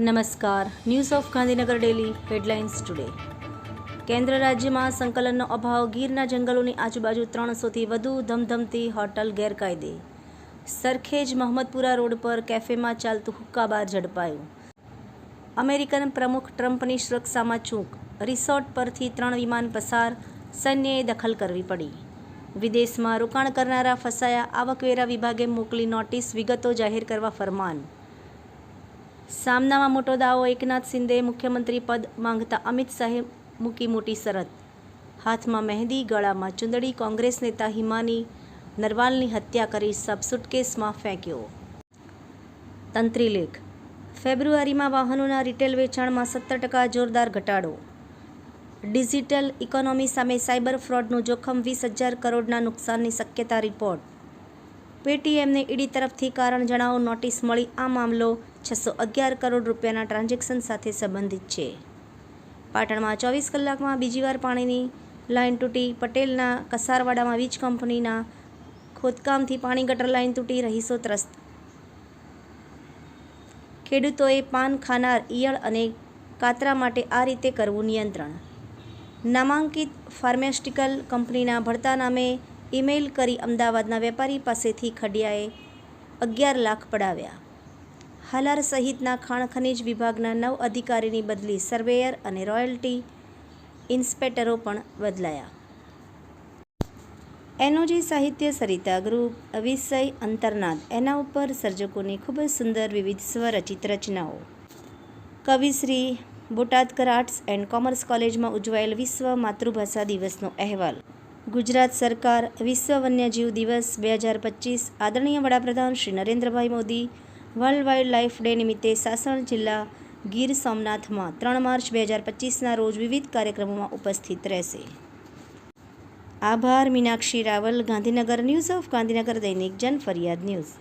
નમસ્કાર. News of Gandhinagar daily headlines today. કેન્દ્ર રાજ્યમાં સંકલનનો અભાવ. ગીરના જંગલોની આજુબાજુ 300થી વધુ ધમધમતી હોટલ ગેરકાયદે. સરખેજ મહમદપુરા રોડ પર કેફેમાં ચાલતું હુક્કા બાર ઝડપાયું. અમેરિકન પ્રમુખ ટ્રમ્પની સુરક્ષામાં ચૂક. રિસોર્ટ પરથી 3 વિમાન પસાર. સૈન્યએ દખલ કરવી પડી. વિદેશમાં રોકાણ કરનારા ફસાયા. આવકવેરા વિભાગે મોકલી નોટિસ. વિગતો જાહેર કરવા ફરમાન. સામનામાં મોટો દાવો. એકનાથ શિંદેએ મુખ્યમંત્રી પદ માંગતા અમિત શાહે મૂકી મોટી શરત. હાથમાં મહેંદી, ગળામાં ચુંદડી. કોંગ્રેસ નેતા હિમાની નરવાલની હત્યા કરી શબ સુટકેસમાં ફેંક્યો. તંત્રી લેખ. ફેબ્રુઆરીમાં વાહનોના રિટેલ વેચાણમાં 17% જોરદાર ઘટાડો. ડિજિટલ ઇકોનોમી સામે સાયબર ફ્રોડનું જોખમ. 20,000 કરોડના નુકસાનની શક્યતા. રિપોર્ટ. પેટીએમને ઈડી તરફથી કારણ જણાવો નોટિસ મળી. આ મામલો 611 કરોડ રૂપિયાના ટ્રાન્ઝેક્શન સાથે સંબંધિત છે. પાટણમાં 24 કલાકમાં બીજીવાર પાણીની લાઇન તૂટી. પટેલના કસારવાડામાં વીજ કંપનીના ખોદકામથી પાણી ગટર લાઇન તૂટી. રહીશો ત્રસ્ત. ખેડૂતોએ પાન ખાનાર ઈયળ અને કાતરા માટે આ રીતે કરવું નિયંત્રણ. નામાંકિત ફાર્માસ્યુટિકલ કંપનીના ભડતા નામે ઈમેલ કરી અમદાવાદના વેપારી પાસેથી ખડિયાએ 11 લાખ પડાવ્યા. હાલાર સહિતના ખાણ ખનીજ વિભાગના 9 અધિકારીની બદલી. સર્વેયર અને રોયલ્ટી ઇન્સ્પેક્ટરો પણ બદલાયા. એનોજી સાહિત્ય સરિતા ગ્રુપ. વિષય અંતર્નાદ. એના ઉપર સર્જકોની ખૂબ જ સુંદર વિવિધ સ્વરચિત રચનાઓ. કવિશ્રી બોટાદકર આર્ટ્સ એન્ડ કોમર્સ કોલેજમાં ઉજવાયેલ વિશ્વ માતૃભાષા દિવસનો અહેવાલ. ગુજરાત સરકાર વિશ્વ વન્યજીવ દિવસ 2025. આદરણીય વડાપ્રધાન Shri Narendrabhai Modi world wild life day નિમિત્તે સાસણ જિલ્લા ગીર સોમનાથમાં 3 માર્ચ 2025ના રોજ વિવિધ કાર્યક્રમોમાં ઉપસ્થિત રહેશે. આભાર. મીનાક્ષી રાવલ, ગાંધીનગર. ન્યૂઝ ઓફ ગાંધીનગર દૈનિક જન ફરિયાદ ન્યૂઝ.